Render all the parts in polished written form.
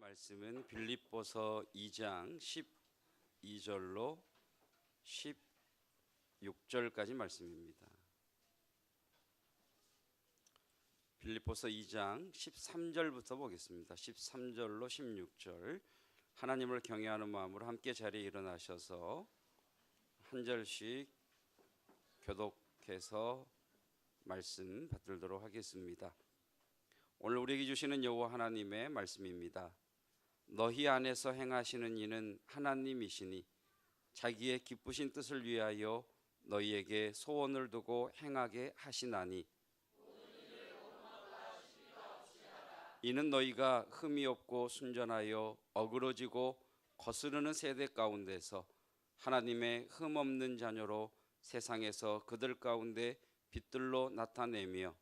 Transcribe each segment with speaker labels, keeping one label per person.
Speaker 1: 말씀은 빌립보서 2장 12절로 16절까지 말씀입니다. 빌립보서 2장 13절부터 보겠습니다. 13절로 16절. 하나님을 경외하는 마음으로 함께 자리에 일어나셔서 한 절씩 교독해서 말씀 받들도록 하겠습니다. 오늘 우리에게 주시는 여호와 하나님의 말씀입니다. 너희 안에서 행하시는 이는 하나님이시니 자기의 기쁘신 뜻을 위하여 너희에게 소원을 두고 행하게 하시나니 이는 너희가 흠이 없고 순전하여 어그러지고 거스르는 세대 가운데서 하나님의 흠 없는 자녀로 세상에서 그들 가운데 빛들로 나타내며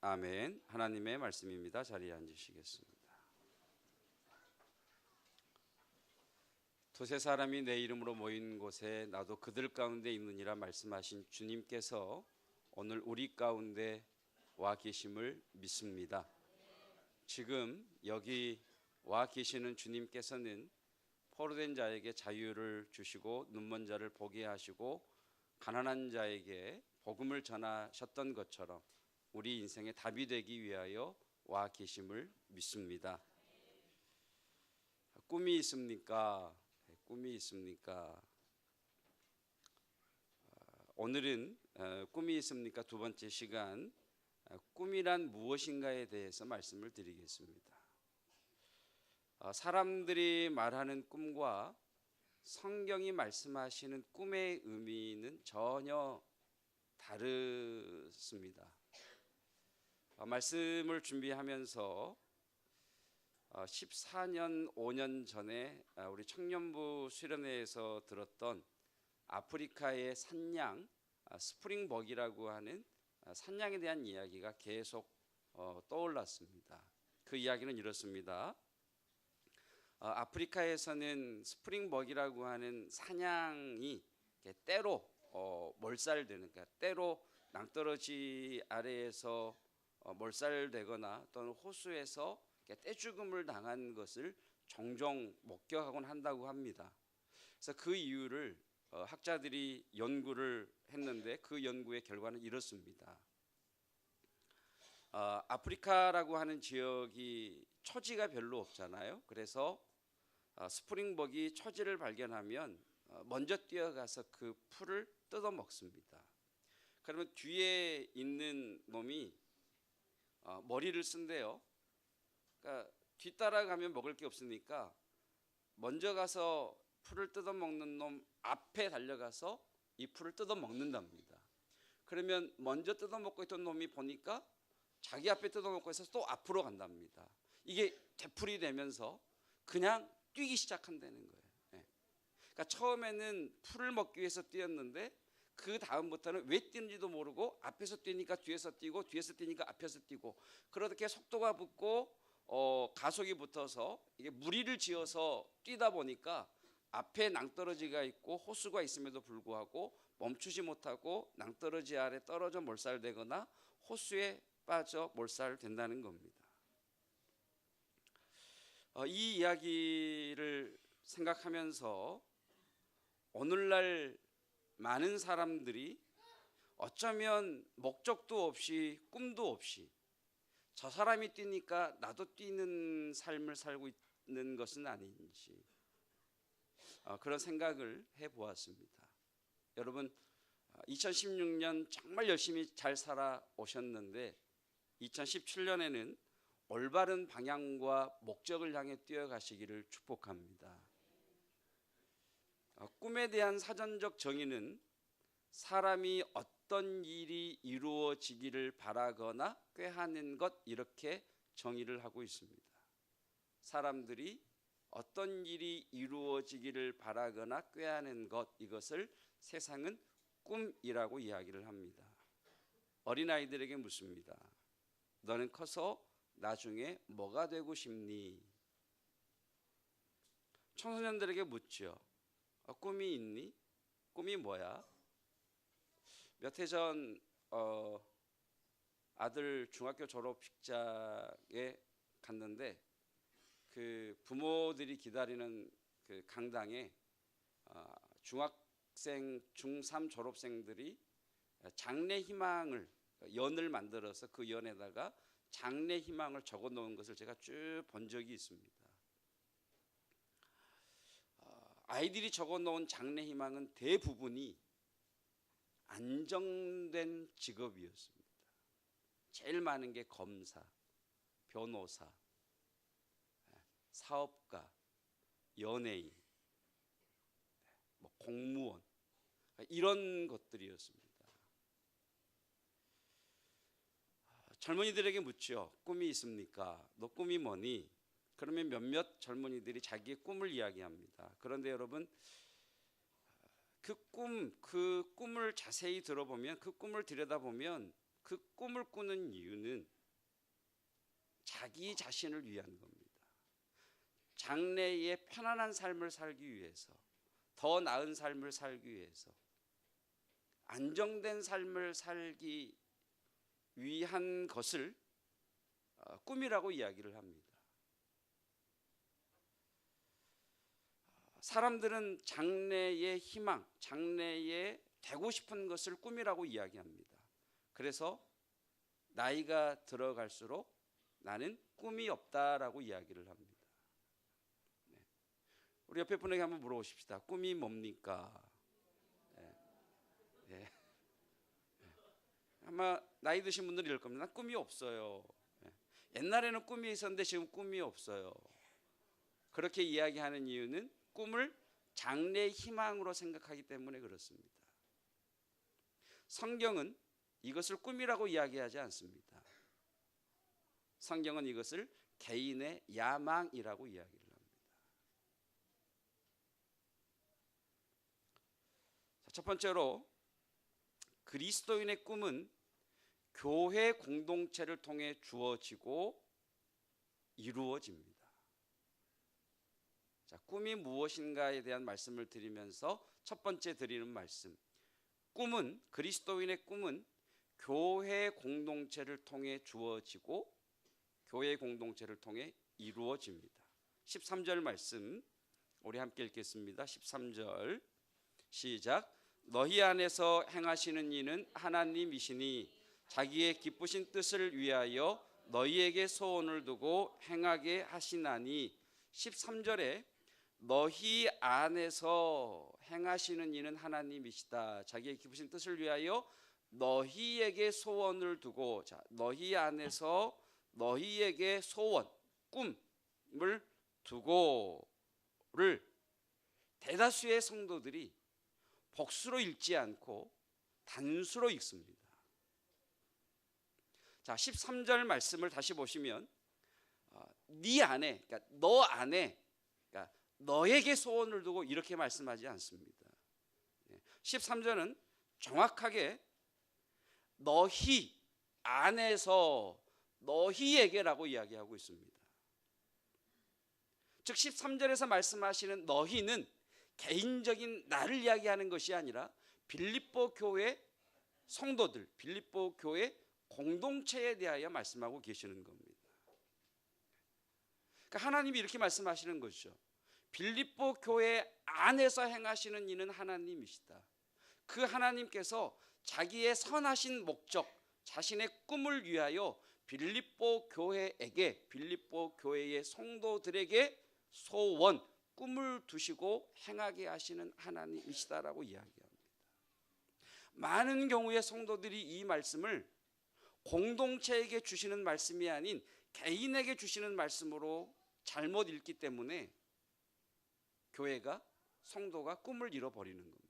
Speaker 1: 아멘. 하나님의 말씀입니다. 자리에 앉으시겠습니다. 두세 사람이 내 이름으로 모인 곳에 나도 그들 가운데 있느니라 말씀하신 주님께서 오늘 우리 가운데 와 계심을 믿습니다. 지금 여기 와 계시는 주님께서는 포로된 자에게 자유를 주시고 눈먼 자를 보게 하시고 가난한 자에게 복음을 전하셨던 것처럼 우리 인생의 답이 되기 위하여 와 계심을 믿습니다. 꿈이 있습니까? 꿈이 있습니까? 오늘은 꿈이 있습니까? 두 번째 시간, 꿈이란 무엇인가에 대해서 말씀을 드리겠습니다. 사람들이 말하는 꿈과 성경이 말씀하시는 꿈의 의미는 전혀 다르습니다. 말씀을 준비하면서 14년, 5년 전에 우리 청년부 수련회에서 들었던 아프리카의 산양, 스프링벅이라고 하는 산양에 대한 이야기가 계속 떠올랐습니다. 그 이야기는 이렇습니다. 아프리카에서는 스프링벅이라고 하는 사냥이 때로 몰살되는, 그러니까 때로 낭떠러지 아래에서 몰살되거나 또는 호수에서 떼죽음을 당한 것을 종종 목격하곤 한다고 합니다. 그래서 그 이유를 학자들이 연구를 했는데 그 연구의 결과는 이렇습니다. 아프리카라고 하는 지역이 초지가 별로 없잖아요. 그래서 스프링벅이 초지를 발견하면 먼저 뛰어가서 그 풀을 뜯어 먹습니다. 그러면 뒤에 있는 놈이 머리를 쓴대요. 그러니까 뒤따라가면 먹을 게 없으니까 먼저 가서 풀을 뜯어 먹는 놈 앞에 달려가서 이 풀을 뜯어 먹는답니다. 그러면 먼저 뜯어 먹고 있던 놈이 보니까 자기 앞에 뜯어 먹고 있어서 또 앞으로 간답니다. 이게 되풀이 되면서 그냥 뛰기 시작한다는 거예요. 그러니까 처음에는 풀을 먹기 위해서 뛰었는데 그 다음부터는 왜 뛰는지도 모르고 앞에서 뛰니까 뒤에서 뛰고 뒤에서 뛰니까 앞에서 뛰고 그렇게 속도가 붙고 가속이 붙어서 이게 무리를 지어서 뛰다 보니까 앞에 낭떠러지가 있고 호수가 있음에도 불구하고 멈추지 못하고 낭떠러지 아래 떨어져 몰살되거나 호수에 빠져 몰살된다는 겁니다. 이 이야기를 생각하면서 오늘날 많은 사람들이 어쩌면 목적도 없이 꿈도 없이 저 사람이 뛰니까 나도 뛰는 삶을 살고 있는 것은 아닌지 그런 생각을 해보았습니다. 여러분 2016년 정말 열심히 잘 살아오셨는데 2017년에는 올바른 방향과 목적을 향해 뛰어가시기를 축복합니다. 꿈에 대한 사전적 정의는 사람이 어떤 일이 이루어지기를 바라거나 꾀하는 것 이렇게 정의를 하고 있습니다. 사람들이 어떤 일이 이루어지기를 바라거나 꾀하는 것 이것을 세상은 꿈이라고 이야기를 합니다. 어린아이들에게 묻습니다. 너는 커서 나중에 뭐가 되고 싶니? 청소년들에게 묻죠. 꿈이 있니? 꿈이 뭐야? 몇 해 전 아들 중학교 졸업식장에 갔는데 그 부모들이 기다리는 그 강당에 중학생, 중3 졸업생들이 장래 희망을 연을 만들어서 그 연에다가 장래 희망을 적어 놓은 것을 제가 쭉 본 적이 있습니다. 아이들이 적어 놓은 장래 희망은 대부분이 안정된 직업이었습니다. 제일 많은 게 검사, 변호사, 사업가, 연예인, 공무원 이런 것들이었습니다. 젊은이들에게 묻죠. 꿈이 있습니까? 너 꿈이 뭐니? 그러면 몇몇 젊은이들이 자기의 꿈을 이야기합니다. 그런데 여러분, 그 꿈을 자세히 들어보면, 그 꿈을 들여다보면 그 꿈을 꾸는 이유는 자기 자신을 위한 겁니다. 장래에 편안한 삶을 살기 위해서, 더 나은 삶을 살기 위해서, 안정된 삶을 살기 위한 것을 꿈이라고 이야기를 합니다. 사람들은 장래의 희망, 장래에 되고 싶은 것을 꿈이라고 이야기합니다. 그래서 나이가 들어갈수록 나는 꿈이 없다라고 이야기를 합니다. 우리 옆에 분에게 한번 물어보십시다. 꿈이 뭡니까? 네. 아마 나이 드신 분들이 이럴 겁니다. 난 꿈이 없어요. 옛날에는 꿈이 있었는데 지금 꿈이 없어요. 그렇게 이야기하는 이유는 꿈을 장래의 희망으로 생각하기 때문에 그렇습니다. 성경은 이것을 꿈이라고 이야기하지 않습니다. 성경은 이것을 개인의 야망이라고 이야기를 합니다. 첫 번째로 그리스도인의 꿈은 교회 공동체를 통해 주어지고 이루어집니다. 자, 꿈이 무엇인가에 대한 말씀을 드리면서 첫 번째 드리는 말씀. 그리스도인의 꿈은 교회 공동체를 통해 주어지고 교회 공동체를 통해 이루어집니다. 13절 말씀 우리 함께 읽겠습니다. 13절 시작. 너희 안에서 행하시는 이는 하나님이시니 자기의 기쁘신 뜻을 위하여 너희에게 소원을 두고 행하게 하시나니. 13절에 너희 안에서 행하시는 이는 하나님이시다. 자기의 기쁘신 뜻을 위하여 너희에게 소원을 두고, 자, 너희 안에서 너희에게 소원, 꿈을 두고를 대다수의 성도들이 복수로 읽지 않고 단수로 읽습니다. 자, 13절 말씀을 다시 보시면 네 안에, 그러니까 너 안에, 그러니까 너에게 소원을 두고 이렇게 말씀하지 않습니다. 13절은 정확하게 너희 안에서 너희에게라고 이야기하고 있습니다. 즉 13절에서 말씀하시는 너희는 개인적인 나를 이야기하는 것이 아니라 빌립보 교회 성도들, 빌립보 교회 공동체에 대하여 말씀하고 계시는 겁니다. 그러니까 하나님이 이렇게 말씀하시는 것이죠. 빌립보 교회 안에서 행하시는 이는 하나님이시다. 그 하나님께서 자기의 선하신 목적, 자신의 꿈을 위하여 빌립보 교회에게, 빌립보 교회의 성도들에게 소원, 꿈을 두시고 행하게 하시는 하나님이시다라고 이야기합니다. 많은 경우의 성도들이 이 말씀을 공동체에게 주시는 말씀이 아닌 개인에게 주시는 말씀으로 잘못 읽기 때문에 교회가, 성도가 꿈을 잃어버리는 겁니다.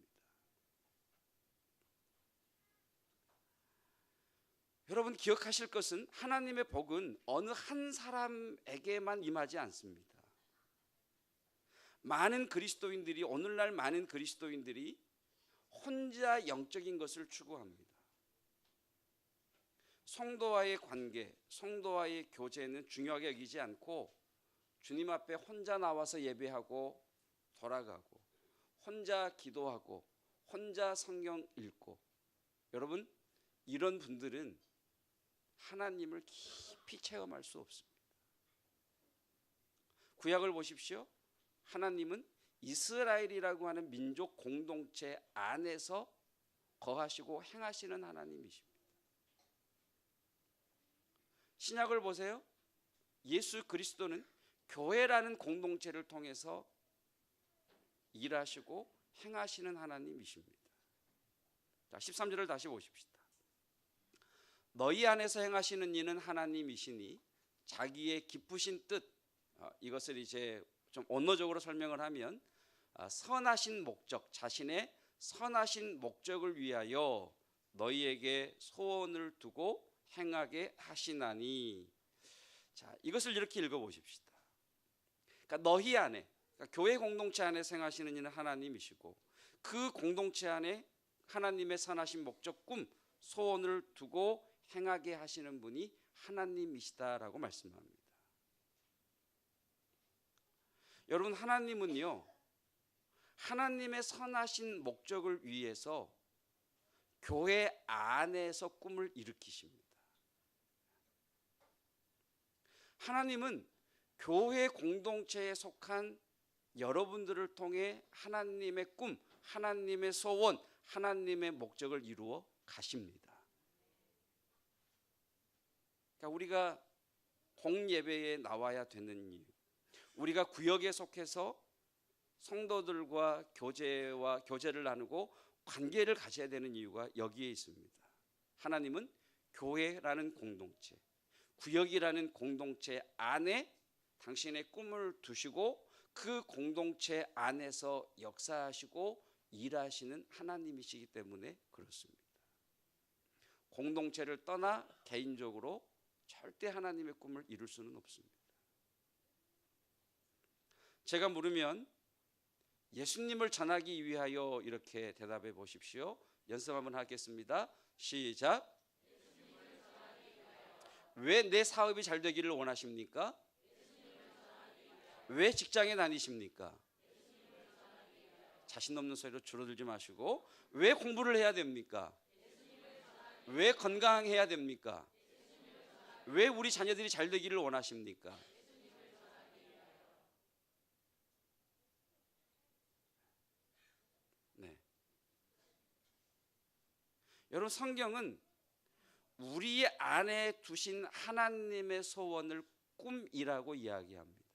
Speaker 1: 여러분 기억하실 것은 하나님의 복은 어느 한 사람에게만 임하지 않습니다. 오늘날 많은 그리스도인들이 혼자 영적인 것을 추구합니다. 성도와의 관계, 성도와의 교제는 중요하게 여기지 않고 주님 앞에 혼자 나와서 예배하고 돌아가고 혼자 기도하고 혼자 성경 읽고, 여러분 이런 분들은 하나님을 깊이 체험할 수 없습니다. 구약을 보십시오. 하나님은 이스라엘이라고 하는 민족 공동체 안에서 거하시고 행하시는 하나님이십니다. 신약을 보세요. 예수 그리스도는 교회라는 공동체를 통해서 일하시고 행하시는 하나님이십니다. 자, 13절을 다시 보십시다. 너희 안에서 행하시는 이는 하나님이시니 자기의 기쁘신 뜻, 이것을 이제 좀 언어적으로 설명을 하면 선하신 목적, 자신의 선하신 목적을 위하여 너희에게 소원을 두고 행하게 하시나니. 자, 이것을 이렇게 읽어보십시다. 그러니까 너희 안에, 그러니까 교회 공동체 안에 행하시는 이는 하나님이시고, 그 공동체 안에 하나님의 선하신 목적, 꿈, 소원을 두고 행하게 하시는 분이 하나님이시다라고 말씀합니다. 여러분, 하나님은요, 하나님의 선하신 목적을 위해서 교회 안에서 꿈을 일으키십니다. 하나님은 교회 공동체에 속한 여러분들을 통해 하나님의 꿈, 하나님의 소원, 하나님의 목적을 이루어 가십니다. 그러니까 우리가 공예배에 나와야 되는 이유, 우리가 구역에 속해서 성도들과 교제를 나누고 관계를 가져야 되는 이유가 여기에 있습니다. 하나님은 교회라는 공동체, 구역이라는 공동체 안에 당신의 꿈을 두시고 그 공동체 안에서 역사하시고 일하시는 하나님이시기 때문에 그렇습니다. 공동체를 떠나 개인적으로 절대 하나님의 꿈을 이룰 수는 없습니다. 제가 물으면 예수님을 전하기 위하여 이렇게 대답해 보십시오. 연습 한번 하겠습니다. 시작. 왜 내 사업이 잘 되기를 원하십니까? 왜 직장에 다니십니까? 자신 없는 소리로 줄어들지 마시고, 왜 공부를 해야 됩니까? 왜 건강해야 됩니까? 왜 우리 자녀들이 잘 되기를 원하십니까? 네. 여러분, 성경은 우리 안에 두신 하나님의 소원을 꿈이라고 이야기합니다.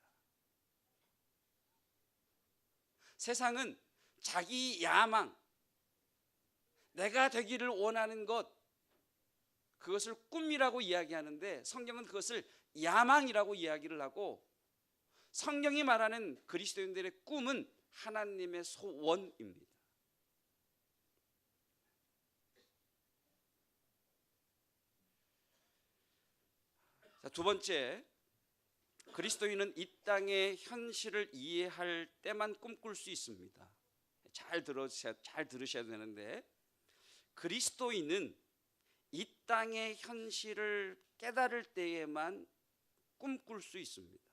Speaker 1: 세상은 자기 야망, 내가 되기를 원하는 것, 그것을 꿈이라고 이야기하는데 성경은 그것을 야망이라고 이야기를 하고, 성경이 말하는 그리스도인들의 꿈은 하나님의 소원입니다. 자, 두 번째, 그리스도인은 이 땅의 현실을 이해할 때만 꿈꿀 수 있습니다. 잘 들으셔야 되는데, 그리스도인은 이 땅의 현실을 깨달을 때에만 꿈꿀 수 있습니다.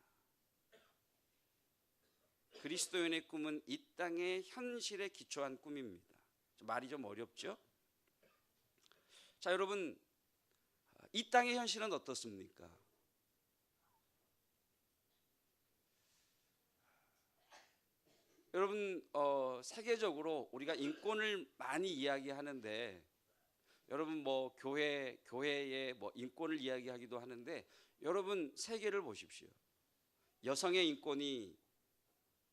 Speaker 1: 그리스도인의 꿈은 이 땅의 현실에 기초한 꿈입니다. 말이 좀 어렵죠? 자, 여러분, 이 땅의 현실은 어떻습니까? 여러분, 세계적으로 우리가 인권을 많이 이야기하는데, 여러분 뭐 교회의 뭐 인권을 이야기하기도 하는데, 여러분 세계를 보십시오. 여성의 인권이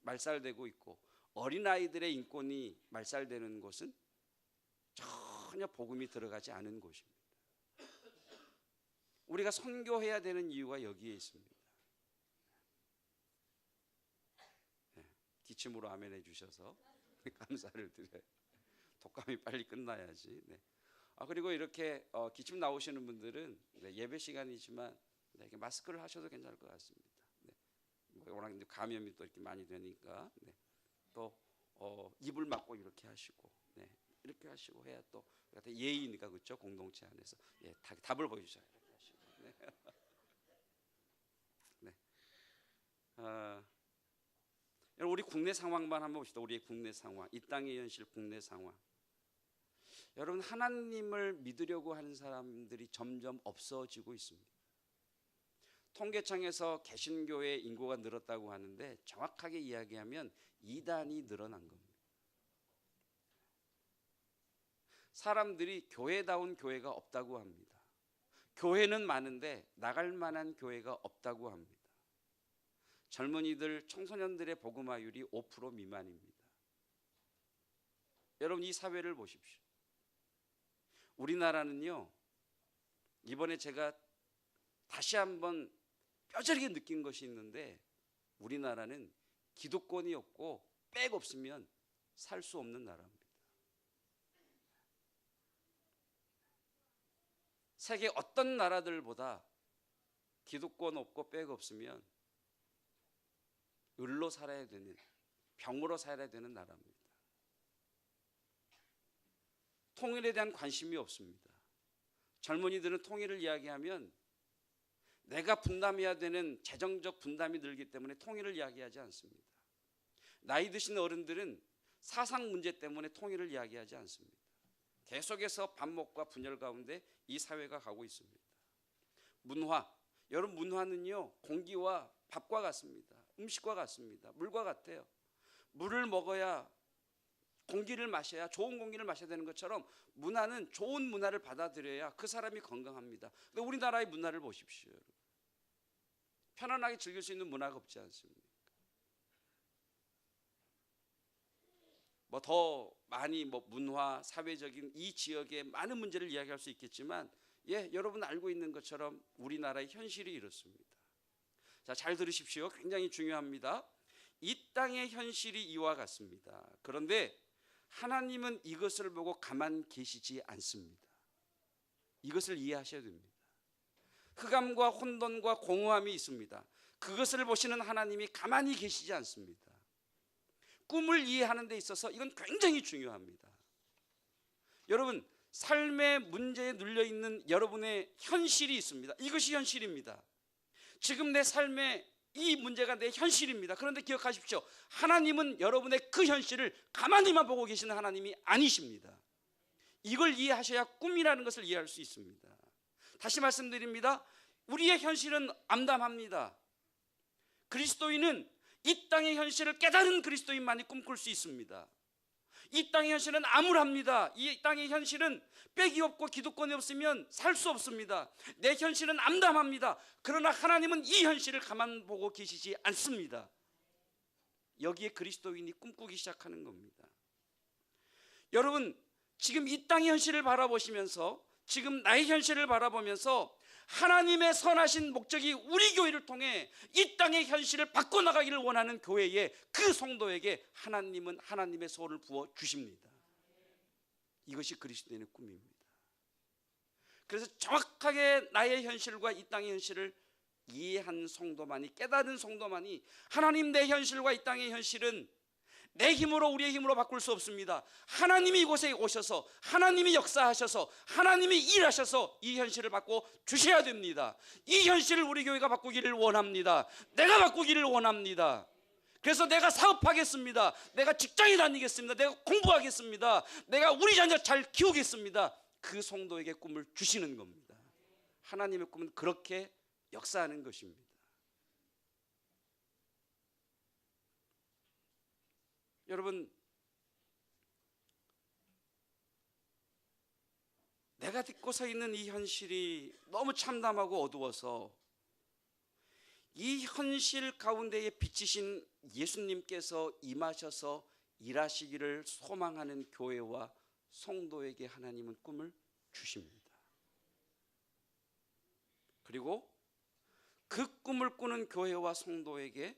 Speaker 1: 말살되고 있고 어린아이들의 인권이 말살되는 곳은 전혀 복음이 들어가지 않은 곳입니다. 우리가 선교해야 되는 이유가 여기에 있습니다. 네, 기침으로 아멘해 주셔서 감사를 드려요. 독감이 빨리 끝나야지. 네. 그리고 이렇게 기침 나오시는 분들은 예배 시간이지만 이렇게 마스크를 하셔도 괜찮을 것 같습니다. 네. 워낙 감염이 또 이렇게 많이 되니까, 네. 또 입을 막고 이렇게 하시고, 네. 이렇게 하시고 해야 또 예의니까, 그렇죠? 공동체 안에서 답을 보여주셔야 이렇게 하시고. 네. 네. 여러분 우리 국내 상황만 한번 봅시다. 우리의 국내 상황, 이 땅의 현실 국내 상황. 여러분 하나님을 믿으려고 하는 사람들이 점점 없어지고 있습니다. 통계청에서 개신교의 인구가 늘었다고 하는데 정확하게 이야기하면 이단이 늘어난 겁니다. 사람들이 교회다운 교회가 없다고 합니다. 교회는 많은데 나갈 만한 교회가 없다고 합니다. 젊은이들, 청소년들의 복음화율이 5% 미만입니다. 여러분 이 사회를 보십시오. 우리나라는요, 이번에 제가 다시 한번 뼈저리게 느낀 것이 있는데, 우리나라는 기득권이 없고 백 없으면 살 수 없는 나라입니다. 세계 어떤 나라들보다 기득권 없고 백 없으면 을로 살아야 되는, 병으로 살아야 되는 나라입니다. 통일에 대한 관심이 없습니다. 젊은이들은 통일을 이야기하면 내가 분담해야 되는 재정적 분담이 늘기 때문에 통일을 이야기하지 않습니다. 나이 드신 어른들은 사상 문제 때문에 통일을 이야기하지 않습니다. 계속해서 반목과 분열 가운데 이 사회가 가고 있습니다. 문화, 여러분 문화는요 공기와 밥과 같습니다. 음식과 같습니다. 물과 같아요. 물을 먹어야 공기를 마셔야, 좋은 공기를 마셔야 되는 것처럼 문화는 좋은 문화를 받아들여야 그 사람이 건강합니다. 근데 우리나라의 문화를 보십시오. 편안하게 즐길 수 있는 문화가 없지 않습니까? 뭐 더 많이 문화, 사회적인 이 지역의 많은 문제를 이야기할 수 있겠지만, 여러분 알고 있는 것처럼 우리나라의 현실이 이렇습니다. 자, 잘 들으십시오. 굉장히 중요합니다. 이 땅의 현실이 이와 같습니다. 그런데 하나님은 이것을 보고 가만 계시지 않습니다. 이것을 이해하셔야 됩니다. 흑암과 혼돈과 공허함이 있습니다. 그것을 보시는 하나님이 가만히 계시지 않습니다. 꿈을 이해하는 데 있어서 이건 굉장히 중요합니다. 여러분, 삶의 문제에 눌려있는 여러분의 현실이 있습니다. 이것이 현실입니다. 지금 내 삶의 이 문제가 내 현실입니다. 그런데 기억하십시오. 하나님은 여러분의 그 현실을 가만히만 보고 계시는 하나님이 아니십니다. 이걸 이해하셔야 꿈이라는 것을 이해할 수 있습니다. 다시 말씀드립니다. 우리의 현실은 암담합니다. 그리스도인은 이 땅의 현실을 깨달은 그리스도인만이 꿈꿀 수 있습니다. 이 땅의 현실은 암울합니다. 이 땅의 현실은 빽이 없고 기득권이 없으면 살 수 없습니다. 내 현실은 암담합니다. 그러나 하나님은 이 현실을 가만 보고 계시지 않습니다. 여기에 그리스도인이 꿈꾸기 시작하는 겁니다. 여러분, 지금 이 땅의 현실을 바라보시면서, 지금 나의 현실을 바라보면서 하나님의 선하신 목적이 우리 교회를 통해 이 땅의 현실을 바꿔나가기를 원하는 교회에, 그 성도에게 하나님은 하나님의 소원을 부어 주십니다. 이것이 그리스도인의 꿈입니다. 그래서 정확하게 나의 현실과 이 땅의 현실을 이해한 성도만이, 깨달은 성도만이, 하나님 내 현실과 이 땅의 현실은 내 힘으로, 우리의 힘으로 바꿀 수 없습니다. 하나님이 이곳에 오셔서, 하나님이 역사하셔서, 하나님이 일하셔서 이 현실을 바꿔 주셔야 됩니다. 이 현실을 우리 교회가 바꾸기를 원합니다. 내가 바꾸기를 원합니다. 그래서 내가 사업하겠습니다. 내가 직장에 다니겠습니다. 내가 공부하겠습니다. 내가 우리 자녀 잘 키우겠습니다. 그 성도에게 꿈을 주시는 겁니다. 하나님의 꿈은 그렇게 역사하는 것입니다. 여러분, 내가 딛고 서 있는 이 현실이 너무 참담하고 어두워서 이 현실 가운데에 비치신 예수님께서 임하셔서 일하시기를 소망하는 교회와 성도에게 하나님은 꿈을 주십니다. 그리고 그 꿈을 꾸는 교회와 성도에게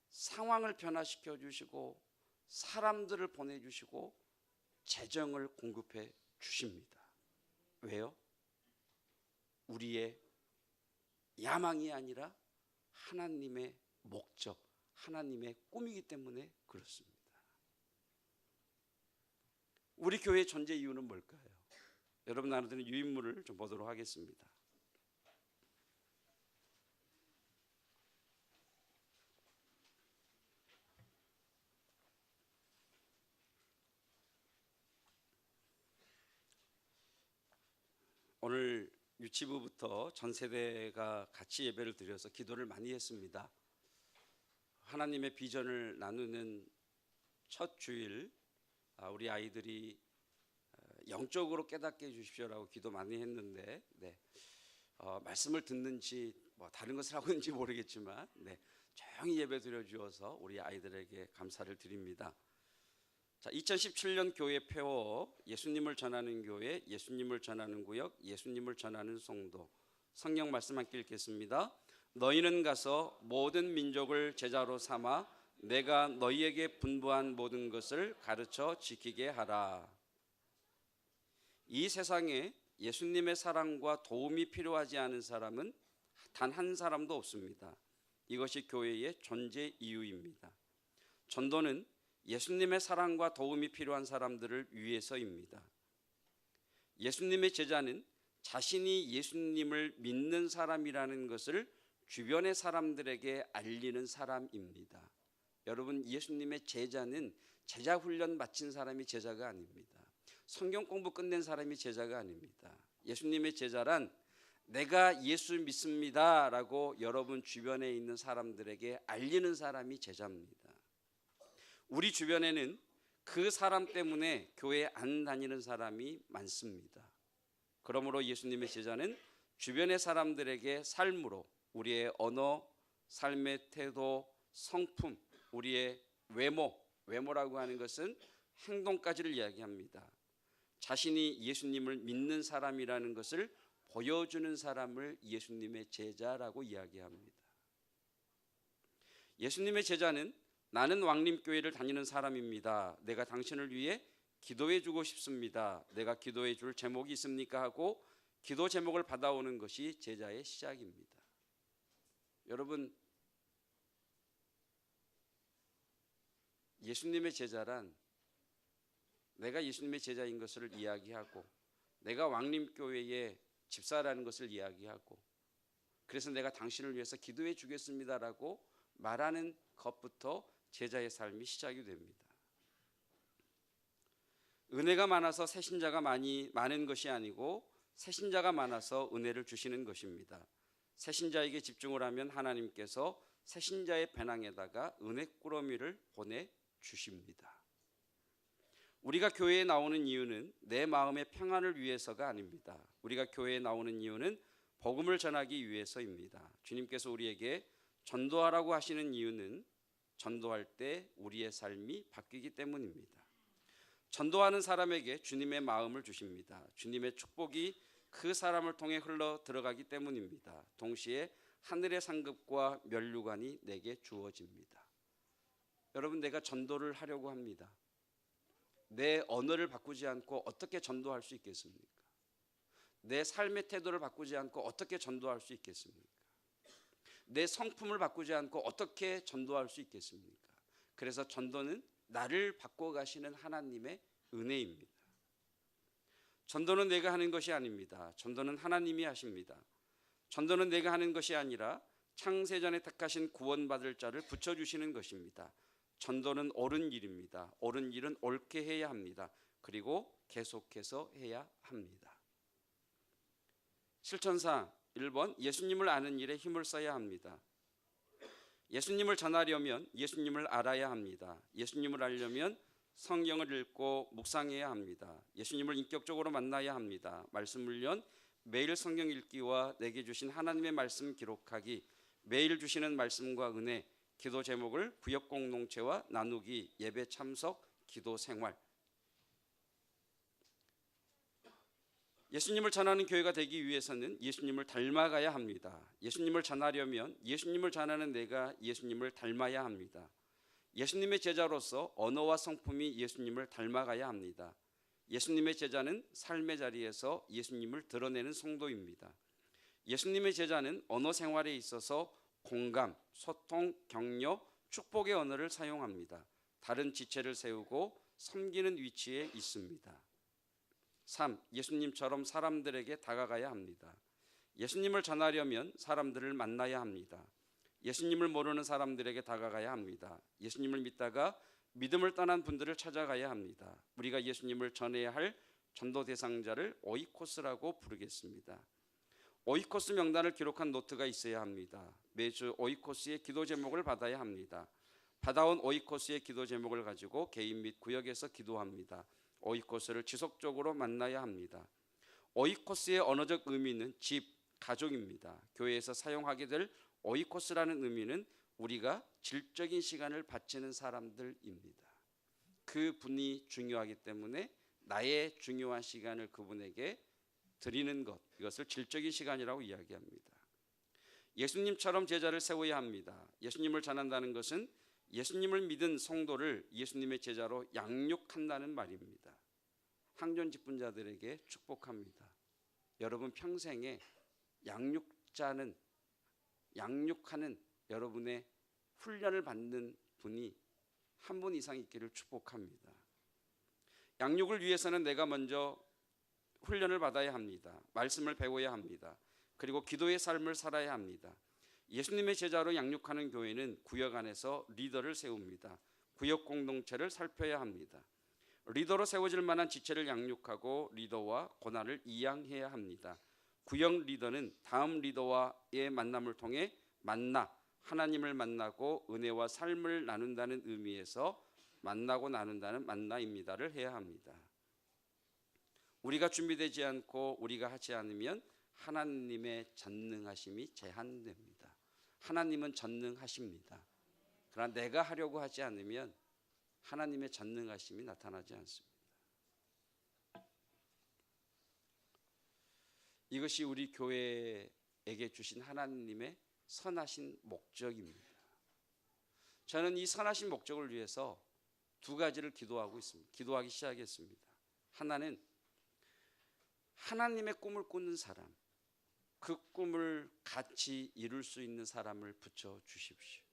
Speaker 1: 상황을 변화시켜 주시고 사람들을 보내주시고 재정을 공급해 주십니다. 왜요? 우리의 야망이 아니라 하나님의 목적, 하나님의 꿈이기 때문에 그렇습니다. 우리 교회의 존재 이유는 뭘까요? 여러분 나눠드린 유인물을 좀 보도록 하겠습니다. 오늘 유치부부터 전 세대가 같이 예배를 드려서 기도를 많이 했습니다. 하나님의 비전을 나누는 첫 주일, 우리 아이들이 영적으로 깨닫게 해주십시오라고 기도 많이 했는데, 말씀을 듣는지 다른 것을 하고 있는지 모르겠지만 조용히 예배 드려주어서 우리 아이들에게 감사를 드립니다. 자, 2017년 교회 폐허, 예수님을 전하는 교회, 예수님을 전하는 구역, 예수님을 전하는 성도. 성경 말씀 함께 읽겠습니다. 너희는 가서 모든 민족을 제자로 삼아 내가 너희에게 분부한 모든 것을 가르쳐 지키게 하라. 이 세상에 예수님의 사랑과 도움이 필요하지 않은 사람은 단 한 사람도 없습니다. 이것이 교회의 존재 이유입니다. 전도는 예수님의 사랑과 도움이 필요한 사람들을 위해서입니다. 예수님의 제자는 자신이 예수님을 믿는 사람이라는 것을 주변의 사람들에게 알리는 사람입니다. 여러분, 예수님의 제자는 제자 훈련 마친 사람이 제자가 아닙니다. 성경 공부 끝낸 사람이 제자가 아닙니다. 예수님의 제자란 내가 예수 믿습니다 라고 여러분 주변에 있는 사람들에게 알리는 사람이 제자입니다. 우리 주변에는 그 사람 때문에 교회 안 다니는 사람이 많습니다. 그러므로 예수님의 제자는 주변의 사람들에게 삶으로, 우리의 언어, 삶의 태도, 성품, 우리의 외모라고 하는 것은 행동까지를 이야기합니다. 자신이 예수님을 믿는 사람이라는 것을 보여주는 사람을 예수님의 제자라고 이야기합니다. 예수님의 제자는 나는 왕림교회를 다니는 사람입니다. 내가 당신을 위해 기도해 주고 싶습니다. 내가 기도해 줄 제목이 있습니까? 하고 기도 제목을 받아오는 것이 제자의 시작입니다. 여러분, 예수님의 제자란 내가 예수님의 제자인 것을 이야기하고, 내가 왕림교회의 집사라는 것을 이야기하고, 그래서 내가 당신을 위해서 기도해 주겠습니다라고 말하는 것부터 제자의 삶이 시작이 됩니다. 은혜가 많아서 새신자가 많은 것이 아니고 새신자가 많아서 은혜를 주시는 것입니다. 새신자에게 집중을 하면 하나님께서 새신자의 배낭에다가 은혜꾸러미를 보내주십니다. 우리가 교회에 나오는 이유는 내 마음의 평안을 위해서가 아닙니다. 우리가 교회에 나오는 이유는 복음을 전하기 위해서입니다. 주님께서 우리에게 전도하라고 하시는 이유는 전도할 때 우리의 삶이 바뀌기 때문입니다. 전도하는 사람에게 주님의 마음을 주십니다. 주님의 축복이 그 사람을 통해 흘러 들어가기 때문입니다. 동시에 하늘의 상급과 면류관이 내게 주어집니다. 여러분, 내가 전도를 하려고 합니다. 내 언어를 바꾸지 않고 어떻게 전도할 수 있겠습니까? 내 삶의 태도를 바꾸지 않고 어떻게 전도할 수 있겠습니까? 내 성품을 바꾸지 않고 어떻게 전도할 수 있겠습니까? 그래서 전도는 나를 바꿔가시는 하나님의 은혜입니다. 전도는 내가 하는 것이 아닙니다. 전도는 하나님이 하십니다. 전도는 내가 하는 것이 아니라 창세전에 택하신 구원받을 자를 붙여주시는 것입니다. 전도는 옳은 일입니다. 옳은 일은 옳게 해야 합니다. 그리고 계속해서 해야 합니다. 실천상 1번, 예수님을 아는 일에 힘을 써야 합니다. 예수님을 전하려면 예수님을 알아야 합니다. 예수님을 알려면 성경을 읽고 묵상해야 합니다. 예수님을 인격적으로 만나야 합니다. 말씀 훈련, 매일 성경 읽기와 내게 주신 하나님의 말씀 기록하기, 매일 주시는 말씀과 은혜, 기도 제목을 구역 공동체와 나누기, 예배 참석, 기도 생활. 예수님을 전하는 교회가 되기 위해서는 예수님을 닮아가야 합니다. 예수님을 전하려면 예수님을 전하는 내가 예수님을 닮아야 합니다. 예수님의 제자로서 언어와 성품이 예수님을 닮아가야 합니다. 예수님의 제자는 삶의 자리에서 예수님을 드러내는 성도입니다. 예수님의 제자는 언어 생활에 있어서 공감, 소통, 격려, 축복의 언어를 사용합니다. 다른 지체를 세우고 섬기는 위치에 있습니다. 3. 예수님처럼 사람들에게 다가가야 합니다. 예수님을 전하려면 사람들을 만나야 합니다. 예수님을 모르는 사람들에게 다가가야 합니다. 예수님을 믿다가 믿음을 떠난 분들을 찾아가야 합니다. 우리가 예수님을 전해야 할 전도 대상자를 오이코스라고 부르겠습니다. 오이코스 명단을 기록한 노트가 있어야 합니다. 매주 오이코스의 기도 제목을 받아야 합니다. 받아온 오이코스의 기도 제목을 가지고 개인 및 구역에서 기도합니다. 오이코스를 지속적으로 만나야 합니다. 오이코스의 언어적 의미는 집, 가족입니다. 교회에서 사용하게 될 오이코스라는 의미는 우리가 질적인 시간을 바치는 사람들입니다. 그 분이 중요하기 때문에 나의 중요한 시간을 그분에게 드리는 것, 이것을 질적인 시간이라고 이야기합니다. 예수님처럼 제자를 세워야 합니다. 예수님을 전한다는 것은 예수님을 믿은 성도를 예수님의 제자로 양육한다는 말입니다. 항존 직분자들에게 축복합니다. 여러분 평생에 양육하는 여러분의 훈련을 받는 분이 한 분 이상 있기를 축복합니다. 양육을 위해서는 내가 먼저 훈련을 받아야 합니다. 말씀을 배워야 합니다. 그리고 기도의 삶을 살아야 합니다. 예수님의 제자로 양육하는 교회는 구역 안에서 리더를 세웁니다. 구역 공동체를 살펴야 합니다. 리더로 세워질 만한 지체를 양육하고 리더와 고난을 이양해야 합니다. 구역 리더는 다음 리더와의 만남을 통해 하나님을 만나고 은혜와 삶을 나눈다는 의미에서 만나고 나눈다는 만나입니다를 해야 합니다. 우리가 준비되지 않고 우리가 하지 않으면 하나님의 전능하심이 제한됩니다. 하나님은 전능하십니다. 그러나 내가 하려고 하지 않으면 하나님의 전능하심이 나타나지 않습니다. 이것이 우리 교회에게 주신 하나님의 선하신 목적입니다. 저는 이 선하신 목적을 위해서 두 가지를 기도하기 시작했습니다. 하나는 하나님의 꿈을 꾸는 사람, 그 꿈을 같이 이룰 수 있는 사람을 붙여 주십시오.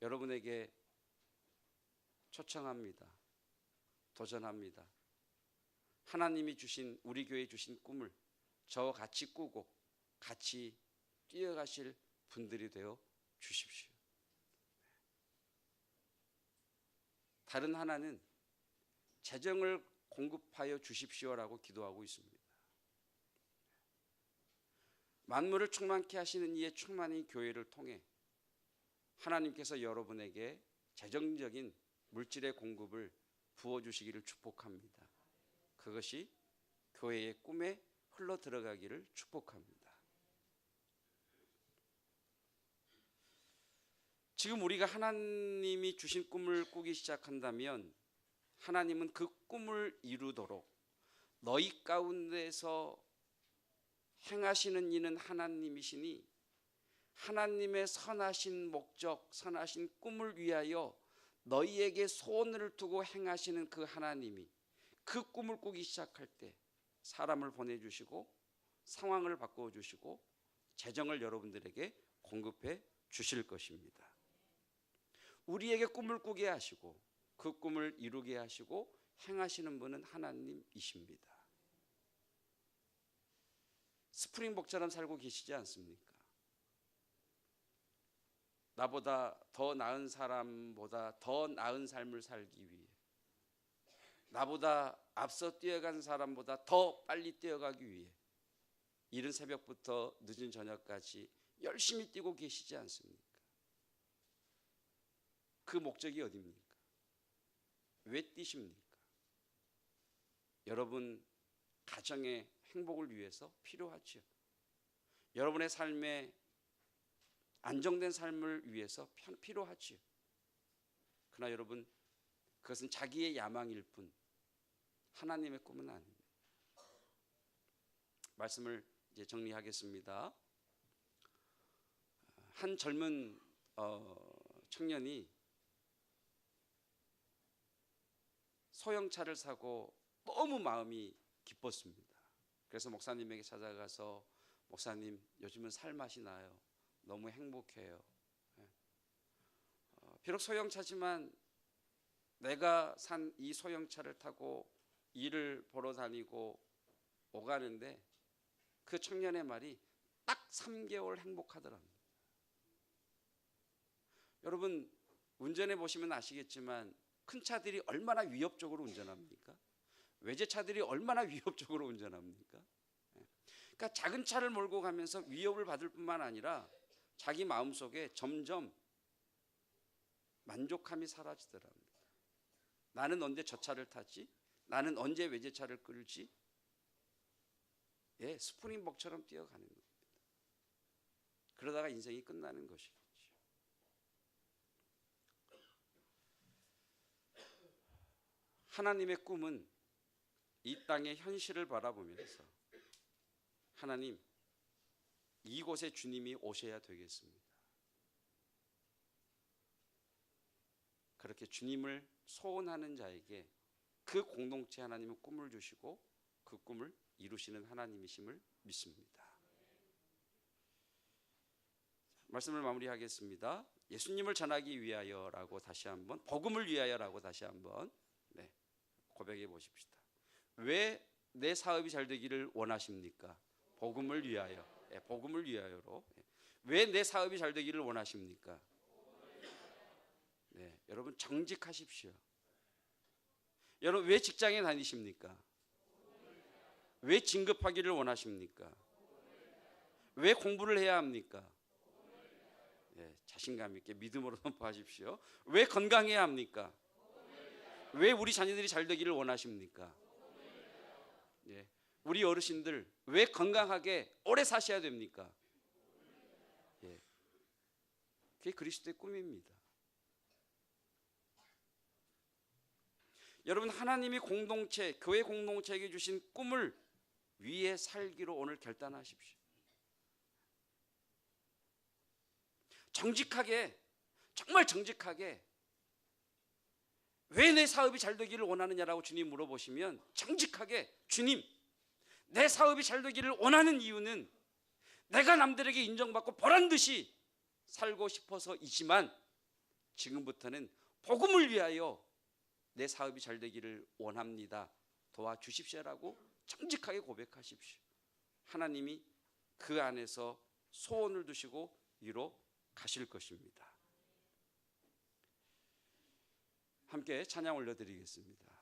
Speaker 1: 여러분에게 초청합니다. 도전합니다. 하나님이 주신, 우리 교회에 주신 꿈을 저와 같이 꾸고 같이 뛰어가실 분들이 되어 주십시오. 다른 하나는 재정을 공급하여 주십시오라고 기도하고 있습니다. 만물을 충만케 하시는 이의 충만히 교회를 통해 하나님께서 여러분에게 재정적인 물질의 공급을 부어주시기를 축복합니다. 그것이 교회의 꿈에 흘러 들어가기를 축복합니다. 지금 우리가 하나님이 주신 꿈을 꾸기 시작한다면 하나님은 그 꿈을 이루도록 너희 가운데서 행하시는 이는 하나님이시니 하나님의 선하신 목적, 선하신 꿈을 위하여 너희에게 소원을 두고 행하시는 그 하나님이 그 꿈을 꾸기 시작할 때 사람을 보내주시고 상황을 바꿔주시고 재정을 여러분들에게 공급해 주실 것입니다. 우리에게 꿈을 꾸게 하시고 그 꿈을 이루게 하시고 행하시는 분은 하나님이십니다. 스프링복처럼 살고 계시지 않습니까? 나보다 더 나은 사람보다 더 나은 삶을 살기 위해, 나보다 앞서 뛰어간 사람보다 더 빨리 뛰어가기 위해 이른 새벽부터 늦은 저녁까지 열심히 뛰고 계시지 않습니까? 그 목적이 어디입니까? 왜 뛰십니까? 여러분 가정의 행복을 위해서 필요하죠. 여러분의 삶에 안정된 삶을 위해서 필요하지요. 그러나 여러분 그것은 자기의 야망일 뿐 하나님의 꿈은 아닙니다. 말씀을 이제 정리하겠습니다. 한 젊은 청년이 소형차를 사고 너무 마음이 기뻤습니다. 그래서 목사님에게 찾아가서 목사님 요즘은 살맛이 나요. 너무 행복해요. 비록 소형차지만 내가 산 이 소형차를 타고 일을 보러 다니고 오가는데 그 청년의 말이 딱 3개월 행복하더랍니다. 여러분 운전해 보시면 아시겠지만 큰 차들이 얼마나 위협적으로 운전합니까? 외제차들이 얼마나 위협적으로 운전합니까? 그러니까 작은 차를 몰고 가면서 위협을 받을 뿐만 아니라 자기 마음속에 점점 만족함이 사라지더랍니다. 나는 언제 저 차를 타지? 나는 언제 외제차를 끌지? 예, 스프링복처럼 뛰어가는 겁니다. 그러다가 인생이 끝나는 것이겠죠. 하나님의 꿈은 이 땅의 현실을 바라보면서 하나님, 이곳에 주님이 오셔야 되겠습니다. 그렇게 주님을 소원하는 자에게 그 공동체 하나님은 꿈을 주시고 그 꿈을 이루시는 하나님이심을 믿습니다. 말씀을 마무리하겠습니다. 예수님을 전하기 위하여라고 다시 한번, 복음을 위하여라고 다시 한번 고백해 보십시다. 왜 내 사업이 잘 되기를 원하십니까? 복음을 위하여. 복음을 위하여로. 왜 내 사업이 잘 되기를 원하십니까? 네, 여러분 정직하십시오. 여러분 왜 직장에 다니십니까? 왜 진급하기를 원하십니까? 왜 공부를 해야 합니까? 네, 자신감 있게 믿음으로 선포하십시오. 왜 건강해야 합니까? 왜 우리 자녀들이 잘 되기를 원하십니까? 예, 우리 어르신들 왜 건강하게 오래 사셔야 됩니까? 예, 그게 그리스도의 꿈입니다. 여러분 하나님이 공동체, 교회 공동체에게 주신 꿈을 위해 살기로 오늘 결단하십시오. 정직하게, 정말 정직하게 왜 내 사업이 잘 되기를 원하느냐라고 주님 물어보시면 정직하게 주님, 내 사업이 잘 되기를 원하는 이유는 내가 남들에게 인정받고 보란듯이 살고 싶어서이지만 지금부터는 복음을 위하여 내 사업이 잘 되기를 원합니다. 도와주십시오라고 정직하게 고백하십시오. 하나님이 그 안에서 소원을 두시고 이루어 가실 것입니다. 함께 찬양 올려드리겠습니다.